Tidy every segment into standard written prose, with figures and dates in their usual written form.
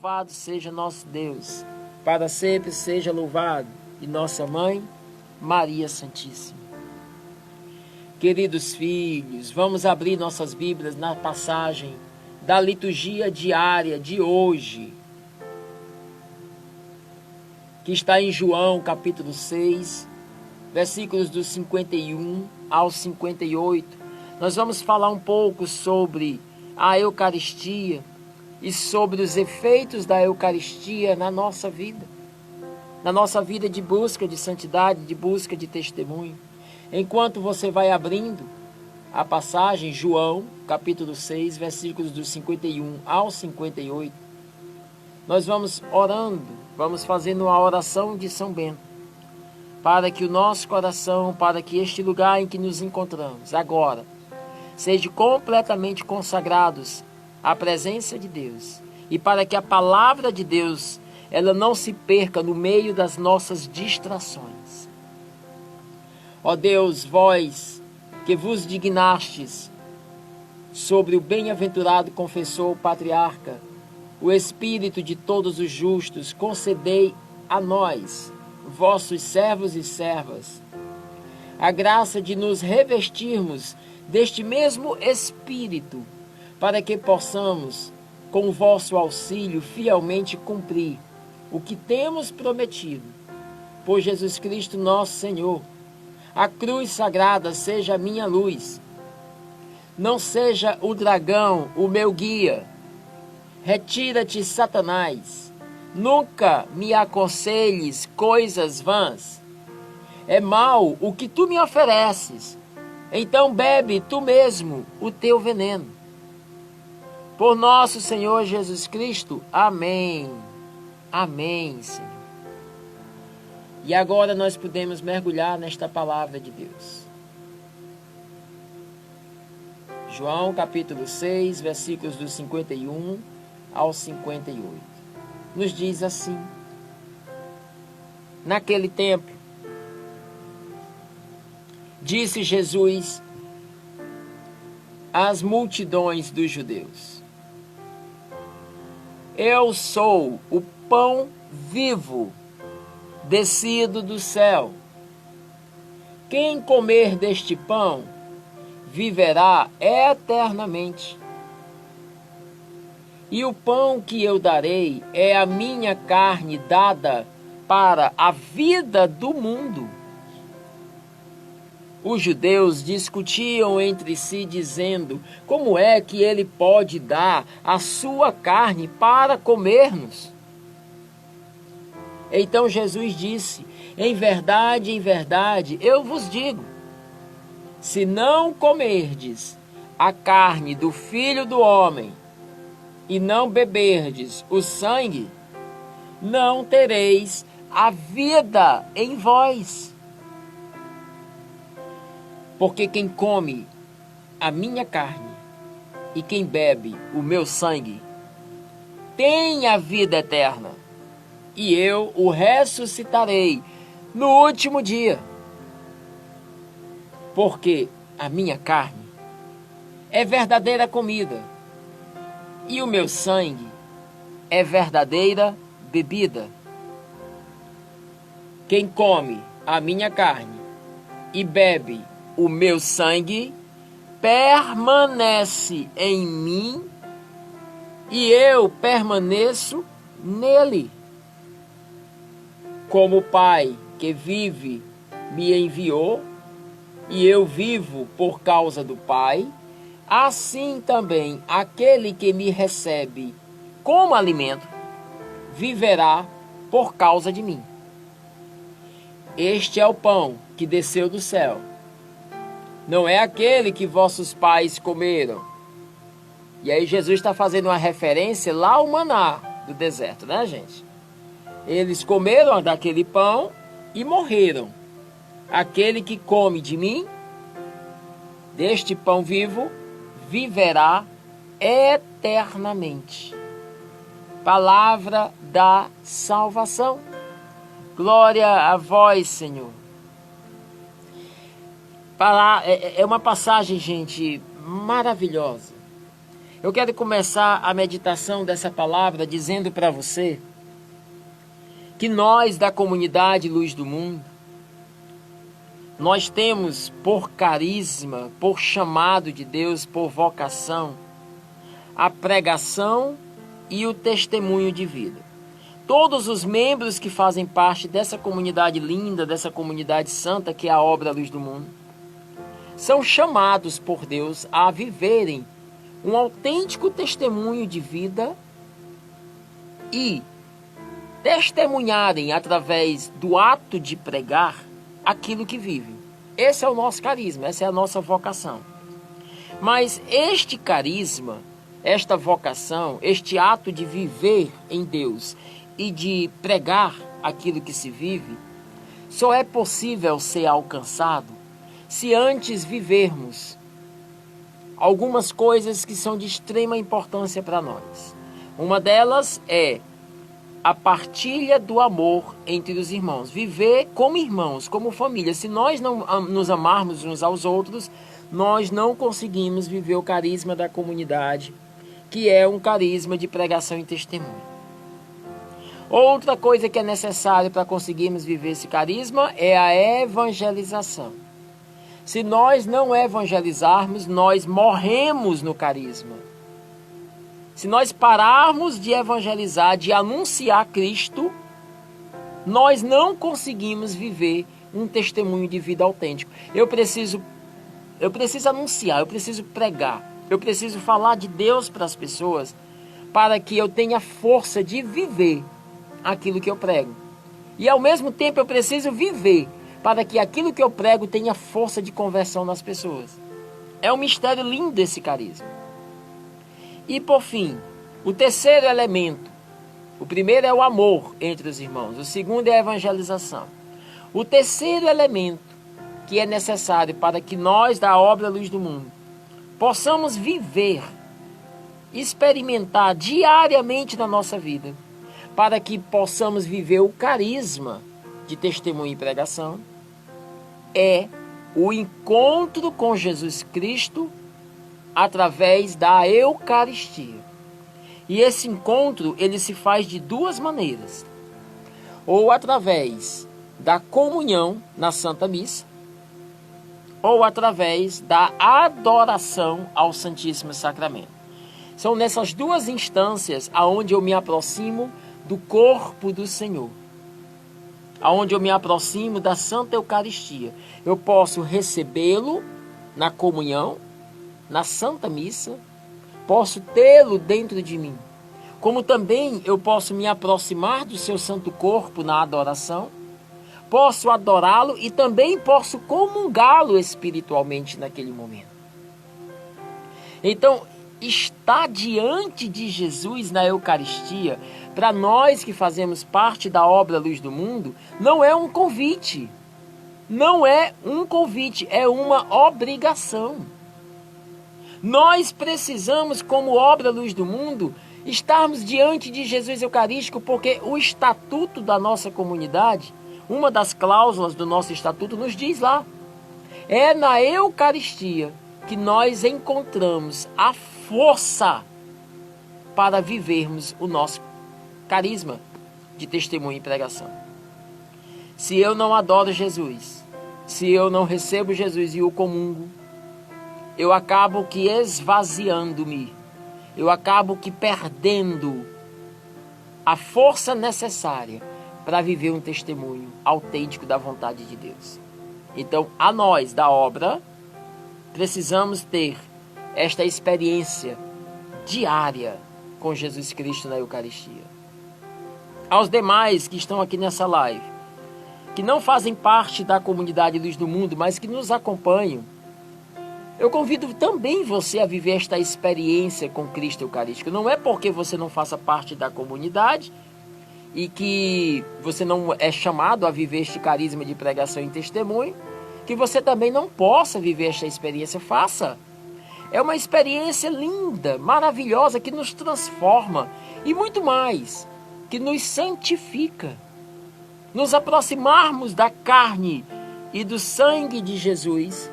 Louvado seja nosso Deus, para sempre seja louvado, e nossa Mãe, Maria Santíssima. Queridos filhos, vamos abrir nossas Bíblias na passagem da liturgia diária de hoje, que está em João, capítulo 6, versículos dos 51 ao 58. Nós vamos falar um pouco sobre a Eucaristia e sobre os efeitos da Eucaristia na nossa vida de busca de santidade, de busca de testemunho. Enquanto você vai abrindo a passagem, João, capítulo 6, versículos dos 51 ao 58, nós vamos orando, vamos fazendo a oração de São Bento, para que o nosso coração, para que este lugar em que nos encontramos agora, seja completamente consagrados à presença de Deus, e para que a palavra de Deus, ela não se perca no meio das nossas distrações. Ó Deus, vós que vos dignastes sobre o bem-aventurado confessor patriarca, o Espírito de todos os justos, concedei a nós, vossos servos e servas, a graça de nos revestirmos deste mesmo Espírito, para que possamos, com o vosso auxílio, fielmente cumprir o que temos prometido. Por Jesus Cristo nosso Senhor, a cruz sagrada seja a minha luz, não seja o dragão o meu guia. Retira-te, Satanás, nunca me aconselhes coisas vãs. É mal o que tu me ofereces, então bebe tu mesmo o teu veneno. Por nosso Senhor Jesus Cristo. Amém. Amém, Senhor. E agora nós podemos mergulhar nesta palavra de Deus. João capítulo 6, versículos dos 51 ao 58. Nos diz assim: naquele tempo, disse Jesus às multidões dos judeus: eu sou o pão vivo descido do céu. Quem comer deste pão viverá eternamente. E o pão que eu darei é a minha carne dada para a vida do mundo. Os judeus discutiam entre si, dizendo: como é que ele pode dar a sua carne para comermos? Então Jesus disse: em verdade, eu vos digo, se não comerdes a carne do Filho do Homem e não beberdes o sangue, não tereis a vida em vós. Porque quem come a minha carne e quem bebe o meu sangue tem a vida eterna, e eu o ressuscitarei no último dia. Porque a minha carne é verdadeira comida, e o meu sangue é verdadeira bebida. Quem come a minha carne e bebe o meu sangue permanece em mim, e eu permaneço nele. Como o Pai que vive me enviou, e eu vivo por causa do Pai, assim também aquele que me recebe como alimento viverá por causa de mim. Este é o pão que desceu do céu. Não é aquele que vossos pais comeram. E aí Jesus está fazendo uma referência lá ao maná do deserto, né, gente? Eles comeram daquele pão e morreram. Aquele que come de mim, deste pão vivo, viverá eternamente. Palavra da salvação. Glória a vós, Senhor. É uma passagem, gente, maravilhosa. Eu quero começar a meditação dessa palavra dizendo para você que nós da comunidade Luz do Mundo, nós temos por carisma, por chamado de Deus, por vocação, a pregação e o testemunho de vida. Todos os membros que fazem parte dessa comunidade linda, dessa comunidade santa que é a obra Luz do Mundo, são chamados por Deus a viverem um autêntico testemunho de vida e testemunharem através do ato de pregar aquilo que vivem. Esse é o nosso carisma, essa é a nossa vocação. Mas este carisma, esta vocação, este ato de viver em Deus e de pregar aquilo que se vive, só é possível ser alcançado se antes vivermos algumas coisas que são de extrema importância para nós. Uma delas é a partilha do amor entre os irmãos. Viver como irmãos, como família. Se nós não nos amarmos uns aos outros, nós não conseguimos viver o carisma da comunidade, que é um carisma de pregação e testemunho. Outra coisa que é necessária para conseguirmos viver esse carisma é a evangelização. Se nós não evangelizarmos, nós morremos no carisma. Se nós pararmos de evangelizar, de anunciar Cristo, nós não conseguimos viver um testemunho de vida autêntico. Eu preciso anunciar, eu preciso pregar, eu preciso falar de Deus para as pessoas, para que eu tenha força de viver aquilo que eu prego. E ao mesmo tempo eu preciso viver para que aquilo que eu prego tenha força de conversão nas pessoas. É um mistério lindo esse carisma. E por fim, o terceiro elemento. O primeiro é o amor entre os irmãos. O segundo é a evangelização. O terceiro elemento que é necessário para que nós da obra Luz do Mundo possamos viver, experimentar diariamente na nossa vida, para que possamos viver o carisma de testemunho e pregação, é o encontro com Jesus Cristo através da Eucaristia. E esse encontro, ele se faz de duas maneiras. Ou através da comunhão na Santa Missa, ou através da adoração ao Santíssimo Sacramento. São nessas duas instâncias aonde eu me aproximo do corpo do Senhor, aonde eu me aproximo da Santa Eucaristia. Eu posso recebê-lo na comunhão, na Santa Missa, posso tê-lo dentro de mim, como também eu posso me aproximar do seu santo corpo na adoração, posso adorá-lo e também posso comungá-lo espiritualmente naquele momento. Então, estar diante de Jesus na Eucaristia, para nós que fazemos parte da obra Luz do Mundo, não é um convite. Não é um convite, é uma obrigação. Nós precisamos, como obra Luz do Mundo, estarmos diante de Jesus Eucarístico, porque o estatuto da nossa comunidade, uma das cláusulas do nosso estatuto nos diz lá, é na Eucaristia que nós encontramos a força para vivermos o nosso carisma de testemunho e pregação. Se eu não adoro Jesus, se eu não recebo Jesus e o comungo, eu acabo que esvaziando-me, eu acabo que perdendo a força necessária para viver um testemunho autêntico da vontade de Deus. Então, a nós da obra, precisamos ter esta experiência diária com Jesus Cristo na Eucaristia. Aos demais que estão aqui nessa live, que não fazem parte da comunidade Luz do Mundo, mas que nos acompanham, eu convido também você a viver esta experiência com Cristo Eucarístico. Não é porque você não faça parte da comunidade e que você não é chamado a viver este carisma de pregação e testemunho, que você também não possa viver esta experiência. Faça. É uma experiência linda, maravilhosa, que nos transforma e muito mais, que nos santifica. Nos aproximarmos da carne e do sangue de Jesus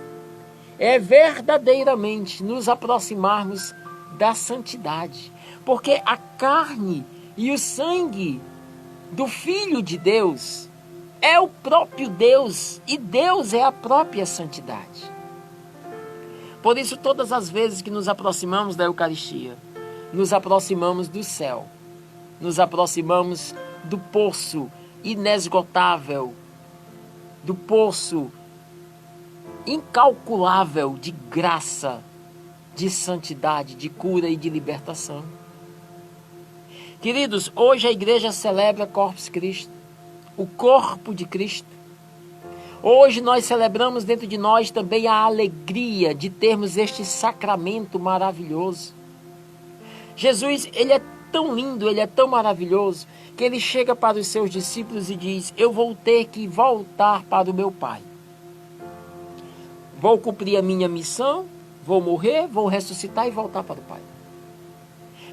é verdadeiramente nos aproximarmos da santidade. Porque a carne e o sangue do Filho de Deus é o próprio Deus, e Deus é a própria santidade. Por isso, todas as vezes que nos aproximamos da Eucaristia, nos aproximamos do céu, nos aproximamos do poço inesgotável, do poço incalculável de graça, de santidade, de cura e de libertação. Queridos, hoje a igreja celebra Corpus Christi, o corpo de Cristo. Hoje nós celebramos dentro de nós também a alegria de termos este sacramento maravilhoso. Jesus, ele é tão lindo, ele é tão maravilhoso, que ele chega para os seus discípulos e diz: eu vou ter que voltar para o meu Pai. Vou cumprir a minha missão, vou morrer, vou ressuscitar e voltar para o Pai.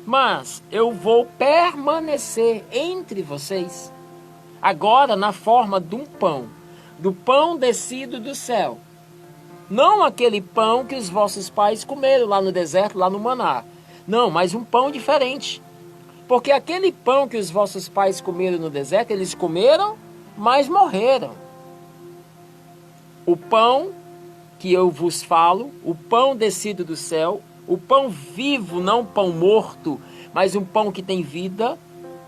Mas eu vou permanecer entre vocês, agora na forma de um pão, do pão descido do céu. Não aquele pão que os vossos pais comeram lá no deserto, lá no maná. Não, mas um pão diferente. Porque aquele pão que os vossos pais comeram no deserto, eles comeram, mas morreram. O pão que eu vos falo, o pão descido do céu, o pão vivo, não pão morto, mas um pão que tem vida,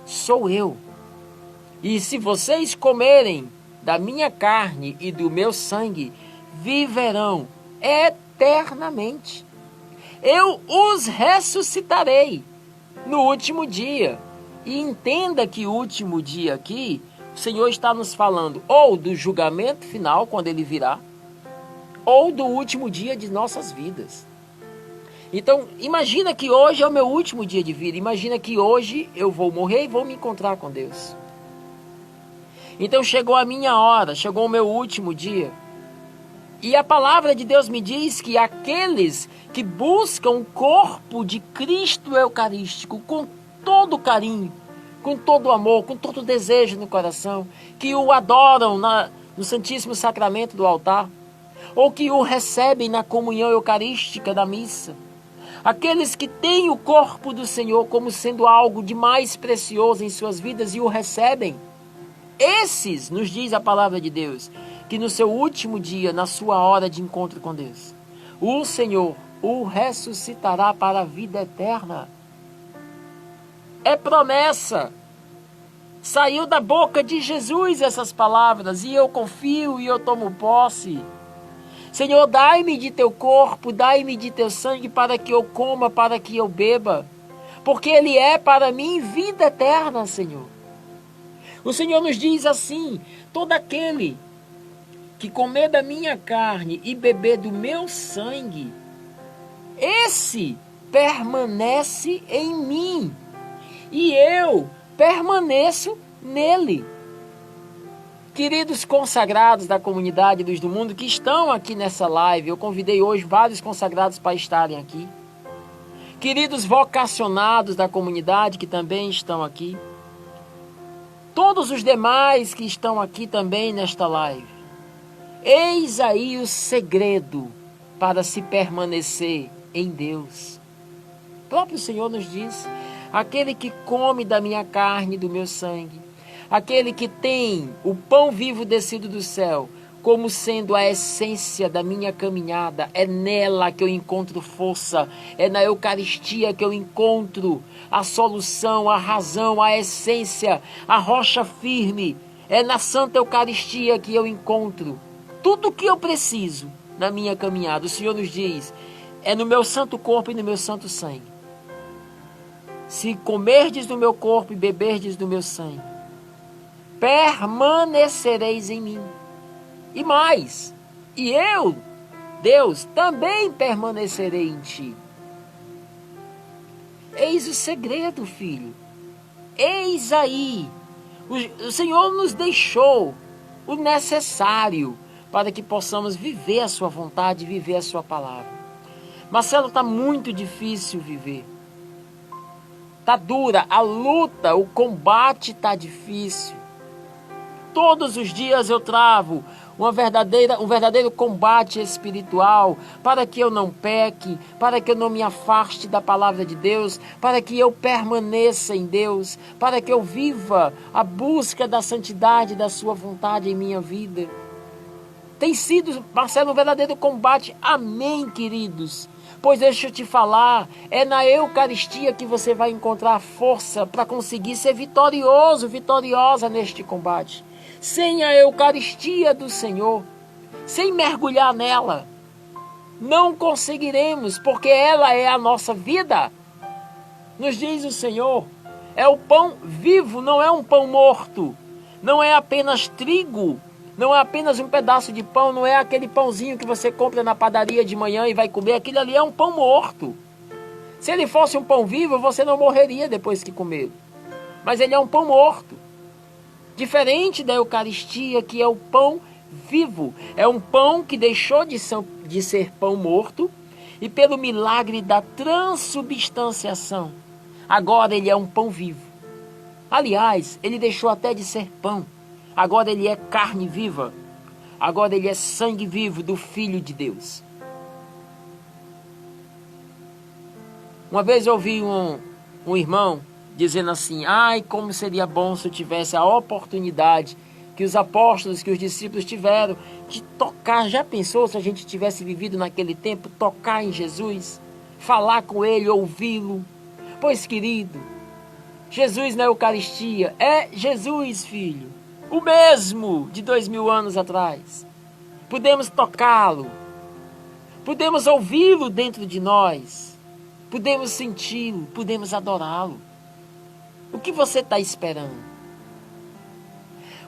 sou eu. E se vocês comerem da minha carne e do meu sangue, viverão eternamente. Eu os ressuscitarei no último dia. E entenda que o último dia aqui, o Senhor está nos falando ou do julgamento final, quando Ele virá, ou do último dia de nossas vidas. Então, imagina que hoje é o meu último dia de vida. Imagina que hoje eu vou morrer e vou me encontrar com Deus. Então chegou a minha hora, chegou o meu último dia. E a palavra de Deus me diz que aqueles que buscam o corpo de Cristo Eucarístico com todo carinho, com todo amor, com todo desejo no coração, que o adoram no Santíssimo Sacramento do altar, ou que o recebem na comunhão eucarística da missa, aqueles que têm o corpo do Senhor como sendo algo de mais precioso em suas vidas e o recebem, esses, nos diz a palavra de Deus, que no seu último dia, na sua hora de encontro com Deus, o Senhor o ressuscitará para a vida eterna. É promessa. Saiu da boca de Jesus essas palavras, e eu confio e eu tomo posse. Senhor, dai-me de teu corpo, dai-me de teu sangue, para que eu coma, para que eu beba, porque ele é para mim vida eterna, Senhor. O Senhor nos diz assim: todo aquele que comer da minha carne e beber do meu sangue, esse permanece em mim, e eu permaneço nele. Queridos consagrados da comunidade Luz do Mundo que estão aqui nessa live, eu convidei hoje vários consagrados para estarem aqui. Queridos vocacionados da comunidade que também estão aqui. Todos os demais que estão aqui também nesta live. Eis aí o segredo para se permanecer em Deus. O próprio Senhor nos diz: aquele que come da minha carne e do meu sangue, aquele que tem o pão vivo descido do céu, como sendo a essência da minha caminhada, é nela que eu encontro força, é na Eucaristia que eu encontro a solução, a razão, a essência, a rocha firme, é na Santa Eucaristia que eu encontro tudo o que eu preciso na minha caminhada. O Senhor nos diz: é no meu santo corpo e no meu santo sangue. Se comerdes do meu corpo e beberdes do meu sangue, permanecereis em mim. E mais, e eu, Deus, também permanecerei em ti. Eis o segredo, filho. Eis aí. O Senhor nos deixou o necessário para que possamos viver a sua vontade, viver a sua palavra. Marcelo, está muito difícil viver. Está dura a luta, o combate está difícil. Todos os dias eu travo um verdadeiro combate espiritual, para que eu não peque, para que eu não me afaste da palavra de Deus, para que eu permaneça em Deus, para que eu viva a busca da santidade da sua vontade em minha vida. Tem sido, Marcelo, um verdadeiro combate. Amém, queridos? Pois deixa eu te falar, é na Eucaristia que você vai encontrar força para conseguir ser vitorioso, vitoriosa neste combate. Sem a Eucaristia do Senhor, sem mergulhar nela, não conseguiremos, porque ela é a nossa vida. Nos diz o Senhor, é o pão vivo, não é um pão morto, não é apenas trigo, não é apenas um pedaço de pão, não é aquele pãozinho que você compra na padaria de manhã e vai comer, aquilo ali é um pão morto. Se ele fosse um pão vivo, você não morreria depois que comer. Mas ele é um pão morto. Diferente da Eucaristia, que é o pão vivo. É um pão que deixou de ser pão morto e pelo milagre da transubstanciação, agora ele é um pão vivo. Aliás, ele deixou até de ser pão. Agora ele é carne viva. Agora ele é sangue vivo do Filho de Deus. Uma vez eu ouvi um irmão dizendo assim: ai, como seria bom se eu tivesse a oportunidade que os apóstolos, que os discípulos tiveram de tocar. Já pensou se a gente tivesse vivido naquele tempo, tocar em Jesus, falar com ele, ouvi-lo? Pois, querido, Jesus na Eucaristia é Jesus, filho, o mesmo de 2000 anos atrás. Podemos tocá-lo, podemos ouvi-lo dentro de nós, podemos senti-lo, podemos adorá-lo. O que você está esperando?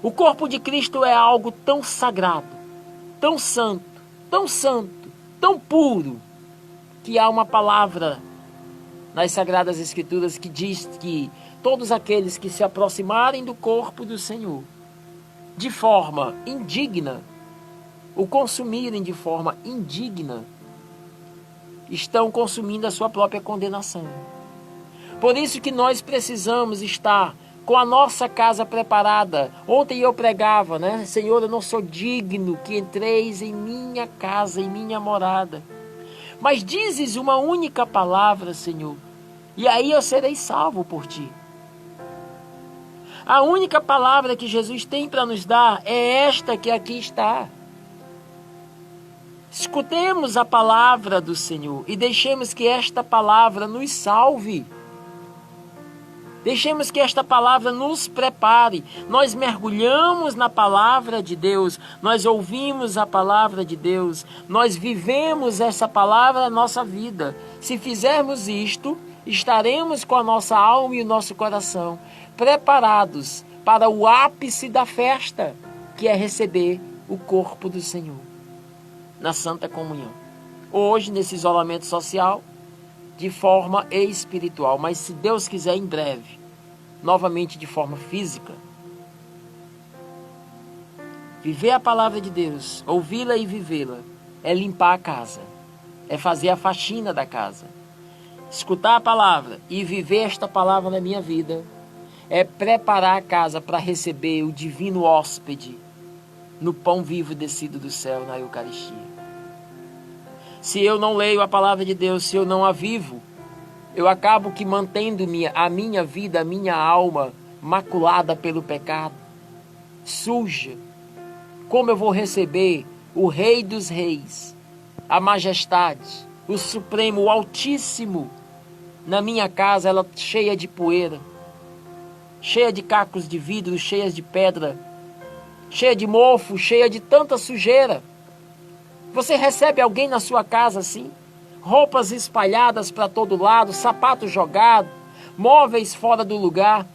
O corpo de Cristo é algo tão sagrado, tão santo, tão puro, que há uma palavra nas Sagradas Escrituras que diz que todos aqueles que se aproximarem do corpo do Senhor de forma indigna, o consumirem de forma indigna, estão consumindo a sua própria condenação. Por isso que nós precisamos estar com a nossa casa preparada. Ontem eu pregava, né? Senhor, eu não sou digno que entreis em minha casa, em minha morada. Mas dizes uma única palavra, Senhor, e aí eu serei salvo por ti. A única palavra que Jesus tem para nos dar é esta que aqui está. Escutemos a palavra do Senhor e deixemos que esta palavra nos salve. Deixemos que esta palavra nos prepare. Nós mergulhamos na palavra de Deus, nós ouvimos a palavra de Deus, nós vivemos essa palavra na nossa vida. Se fizermos isto, estaremos com a nossa alma e o nosso coração preparados para o ápice da festa, que é receber o corpo do Senhor na Santa Comunhão. Hoje, nesse isolamento social, de forma espiritual, mas se Deus quiser, em breve, novamente de forma física. Viver a palavra de Deus, ouvi-la e vivê-la, é limpar a casa, é fazer a faxina da casa. Escutar a palavra e viver esta palavra na minha vida é preparar a casa para receber o divino hóspede no pão vivo descido do céu na Eucaristia. Se eu não leio a palavra de Deus, se eu não a vivo, eu acabo que mantendo a minha vida, a minha alma maculada pelo pecado, suja. Como eu vou receber o Rei dos Reis, a majestade, o Supremo, o Altíssimo, na minha casa, ela cheia de poeira, cheia de cacos de vidro, cheia de pedra, cheia de mofo, cheia de tanta sujeira? Você recebe alguém na sua casa assim? Roupas espalhadas para todo lado, sapatos jogados, móveis fora do lugar.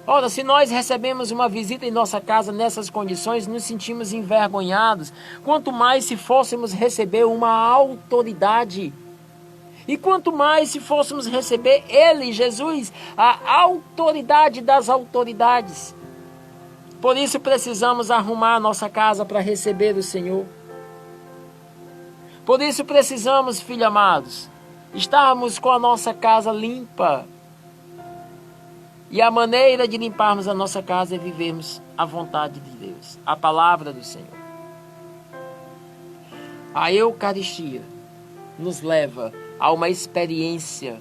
Ora, se nós recebemos uma visita em nossa casa nessas condições, nos sentimos envergonhados. Quanto mais se fôssemos receber uma autoridade. E quanto mais se fôssemos receber Ele, Jesus, a autoridade das autoridades. Por isso precisamos arrumar a nossa casa para receber o Senhor. Por isso precisamos, filhos amados, estarmos com a nossa casa limpa. E a maneira de limparmos a nossa casa é vivermos a vontade de Deus, a palavra do Senhor. A Eucaristia nos leva a uma experiência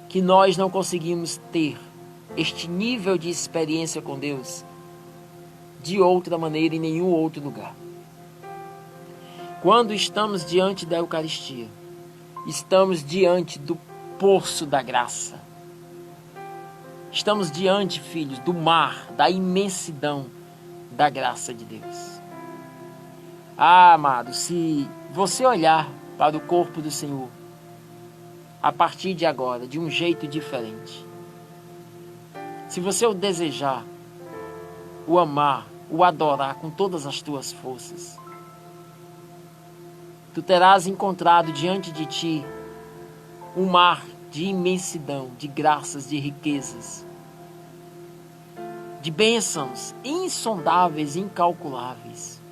que nós não conseguimos ter, este nível de experiência com Deus, de outra maneira em nenhum outro lugar. Quando estamos diante da Eucaristia, estamos diante do poço da graça. Estamos diante, filhos, do mar, da imensidão da graça de Deus. Ah, amado, se você olhar para o corpo do Senhor, a partir de agora, de um jeito diferente, se você o desejar, o amar, o adorar com todas as tuas forças, tu terás encontrado diante de ti um mar de imensidão, de graças, de riquezas, de bênçãos insondáveis, incalculáveis.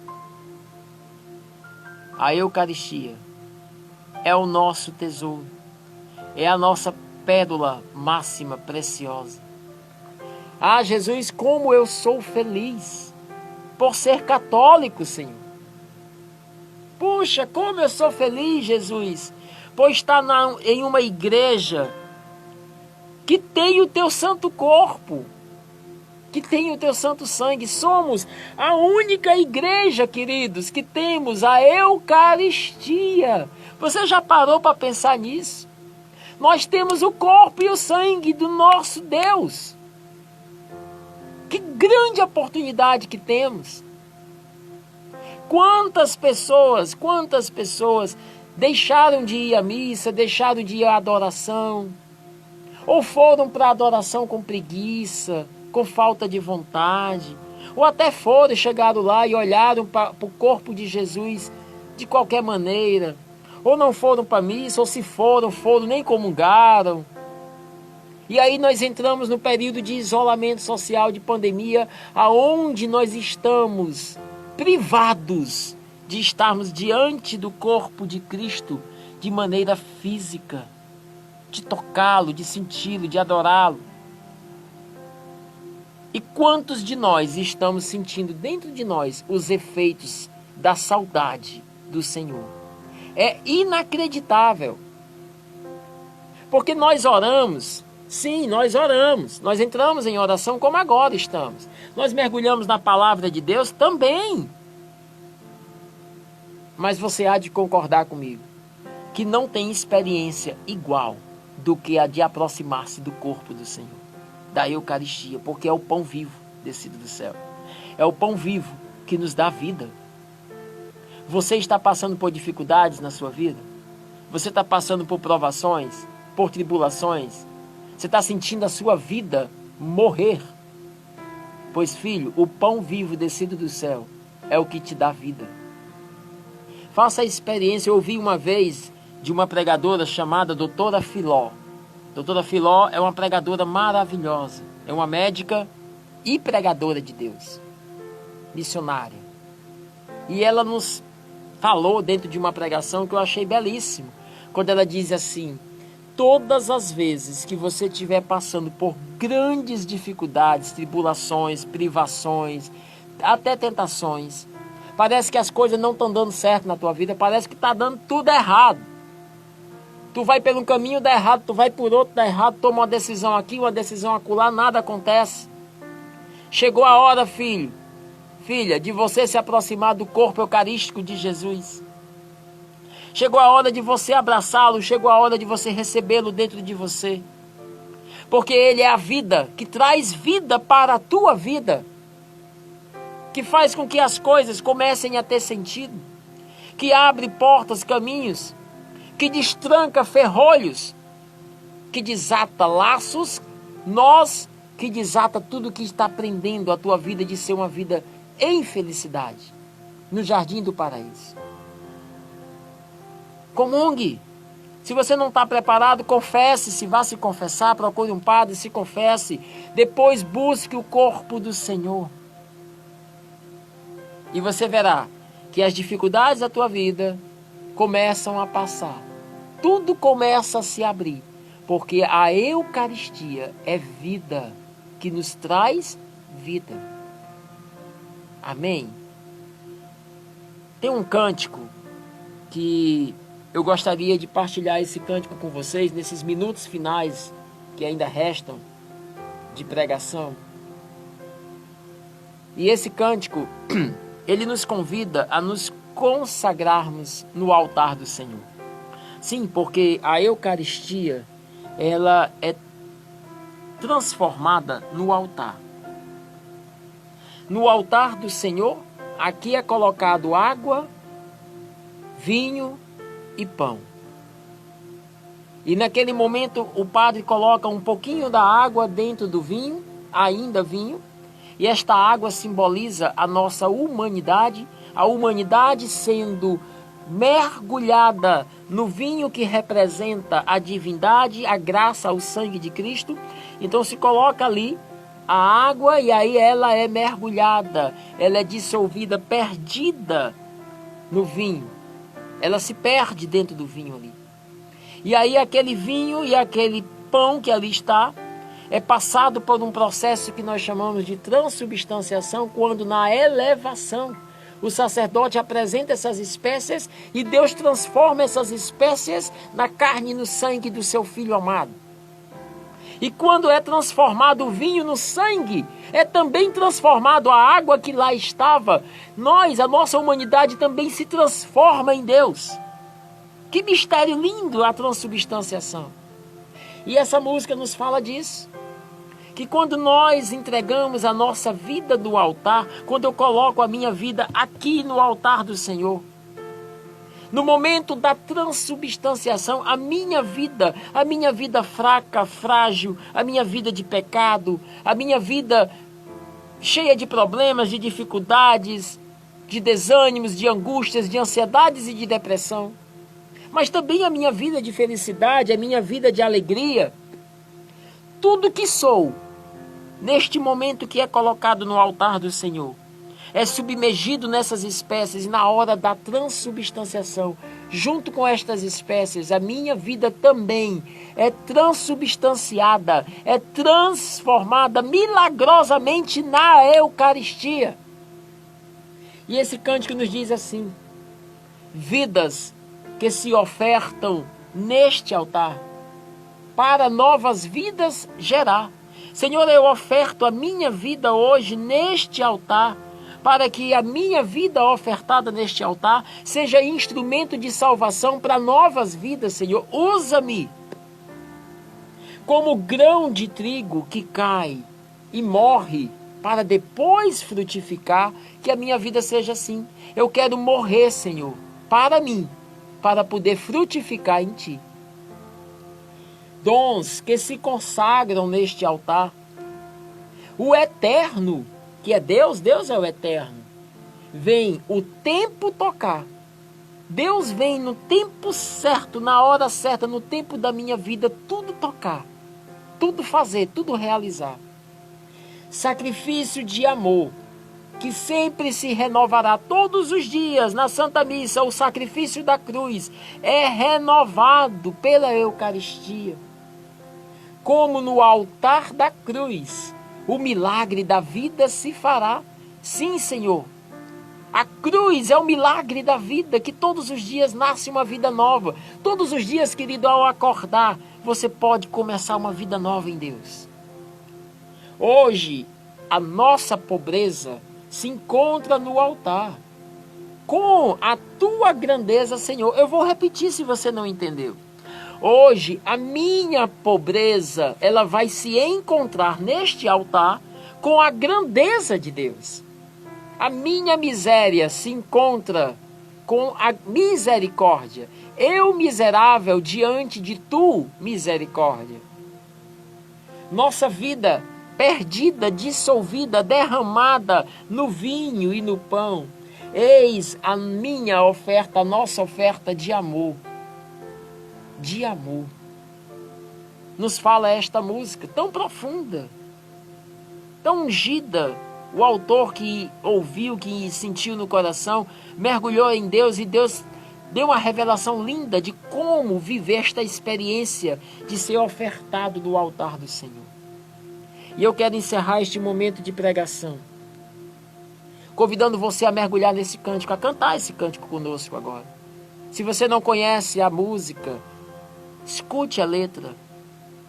A Eucaristia é o nosso tesouro, é a nossa pérola máxima, preciosa. Ah, Jesus, como eu sou feliz por ser católico, Senhor. Puxa, como eu sou feliz, Jesus, por estar em uma igreja que tem o teu santo corpo, que tem o teu santo sangue. Somos a única igreja, queridos, que temos a Eucaristia. Você já parou para pensar nisso? Nós temos o corpo e o sangue do nosso Deus. Que grande oportunidade que temos. Quantas pessoas deixaram de ir à missa, deixaram de ir à adoração, ou foram para a adoração com preguiça, com falta de vontade, ou até foram, chegaram lá e olharam para o corpo de Jesus de qualquer maneira, ou não foram para a missa, ou se foram, nem comungaram. E aí nós entramos no período de isolamento social, de pandemia, aonde nós estamos privados de estarmos diante do corpo de Cristo de maneira física, de tocá-lo, de senti-lo, de adorá-lo. E quantos de nós estamos sentindo dentro de nós os efeitos da saudade do Senhor? É inacreditável. Porque nós oramos, sim, nós oramos. Nós entramos em oração como agora estamos. Nós mergulhamos na palavra de Deus também. Mas você há de concordar comigo que não tem experiência igual do que a de aproximar-se do corpo do Senhor, da Eucaristia, porque é o pão vivo descido do céu. É o pão vivo que nos dá vida. Você está passando por dificuldades na sua vida? Você está passando por provações, por tribulações? Você está sentindo a sua vida morrer? Pois, filho, o pão vivo descido do céu é o que te dá vida. Faça a experiência. Eu ouvi uma vez de uma pregadora chamada Doutora Filó. Doutora Filó é uma pregadora maravilhosa. É uma médica e pregadora de Deus. Missionária. E ela nos falou dentro de uma pregação que eu achei belíssimo. Quando ela diz assim: todas as vezes que você estiver passando por grandes dificuldades, tribulações, privações, até tentações, parece que as coisas não estão dando certo na tua vida, parece que está dando tudo errado. Tu vai pelo caminho, dá errado, tu vai por outro, dá errado, toma uma decisão aqui, uma decisão acolá, nada acontece. Chegou a hora, filho, filha, de você se aproximar do corpo eucarístico de Jesus. Chegou a hora de você abraçá-lo, chegou a hora de você recebê-lo dentro de você. Porque ele é a vida, que traz vida para a tua vida. Que faz com que as coisas comecem a ter sentido. Que abre portas, caminhos. Que destranca ferrolhos. Que desata laços, nós, que desata tudo que está prendendo a tua vida de ser uma vida em felicidade. No jardim do paraíso. Comungue. Se você não está preparado, confesse. Se vá se confessar, procure um padre, se confesse. Depois busque o corpo do Senhor. E você verá que as dificuldades da tua vida começam a passar. Tudo começa a se abrir. porque a Eucaristia é vida, que nos traz vida. Amém? Tem um cântico que eu gostaria de partilhar esse cântico com vocês nesses minutos finais que ainda restam de pregação. E esse cântico, ele nos convida a nos consagrarmos no altar do Senhor. Sim, porque a Eucaristia, ela é transformada no altar. No altar do Senhor, aqui é colocado água, vinho e pão. E naquele momento o padre coloca um pouquinho da água dentro do vinho, ainda vinho, e esta água simboliza a nossa humanidade, a humanidade sendo mergulhada no vinho que representa a divindade, a graça, o sangue de Cristo. Então se coloca ali a água e aí ela é mergulhada, ela é dissolvida, perdida no vinho. Ela se perde dentro do vinho ali. E aí aquele vinho e aquele pão que ali está é passado por um processo que nós chamamos de transubstanciação, quando na elevação o sacerdote apresenta essas espécies e Deus transforma essas espécies na carne e no sangue do seu Filho amado. E quando é transformado o vinho no sangue, é também transformado a água que lá estava. A nossa humanidade também se transforma em Deus. Que mistério lindo a transubstanciação. E essa música nos fala disso. Que quando nós entregamos a nossa vida no altar, quando eu coloco a minha vida aqui no altar do Senhor, no momento da transubstanciação, a minha vida fraca, frágil, a minha vida de pecado, a minha vida cheia de problemas, de dificuldades, de desânimos, de angústias, de ansiedades e de depressão, mas também a minha vida de felicidade, a minha vida de alegria, tudo que sou, neste momento que é colocado no altar do Senhor, é submergido nessas espécies. E na hora da transubstanciação, junto com estas espécies, a minha vida também é transubstanciada, é transformada milagrosamente na Eucaristia. E esse cântico nos diz assim: vidas que se ofertam neste altar, para novas vidas gerar. Senhor, eu oferto a minha vida hoje neste altar, para que a minha vida ofertada neste altar seja instrumento de salvação para novas vidas, Senhor. Usa-me como grão de trigo que cai e morre para depois frutificar, que a minha vida seja assim. Eu quero morrer, Senhor, para mim, para poder frutificar em Ti. Dons que se consagram neste altar. O eterno, que é Deus, Deus é o eterno, vem o tempo tocar. Deus vem no tempo certo, na hora certa, no tempo da minha vida, tudo tocar, tudo fazer, tudo realizar. Sacrifício de amor, que sempre se renovará todos os dias na Santa Missa. O sacrifício da cruz é renovado pela Eucaristia. Como no altar da cruz, o milagre da vida se fará. Sim, Senhor. A cruz é o milagre da vida, que todos os dias nasce uma vida nova. Todos os dias, querido, ao acordar, você pode começar uma vida nova em Deus. Hoje, a nossa pobreza se encontra no altar. Com a tua grandeza, Senhor. Eu vou repetir se você não entendeu. Hoje, a minha pobreza, ela vai se encontrar neste altar com a grandeza de Deus. A minha miséria se encontra com a misericórdia. Eu, miserável, diante de tu, misericórdia. Nossa vida perdida, dissolvida, derramada no vinho e no pão. Eis a minha oferta, a nossa oferta de amor. De amor. Nos fala esta música tão profunda, tão ungida. O autor que ouviu, que sentiu no coração, mergulhou em Deus e Deus deu uma revelação linda de como viver esta experiência de ser ofertado no altar do Senhor. E eu quero encerrar este momento de pregação, convidando você a mergulhar nesse cântico, a cantar esse cântico conosco agora. Se você não conhece a música, escute a letra,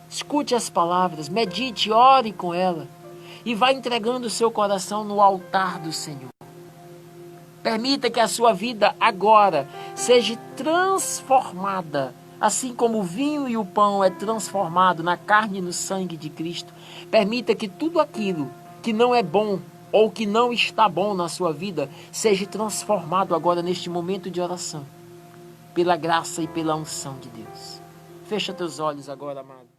escute as palavras, medite, ore com ela e vá entregando o seu coração no altar do Senhor. Permita que a sua vida agora seja transformada, assim como o vinho e o pão é transformado na carne e no sangue de Cristo. Permita que tudo aquilo que não é bom ou que não está bom na sua vida seja transformado agora neste momento de oração, pela graça e pela unção de Deus. Fecha teus olhos agora, amado.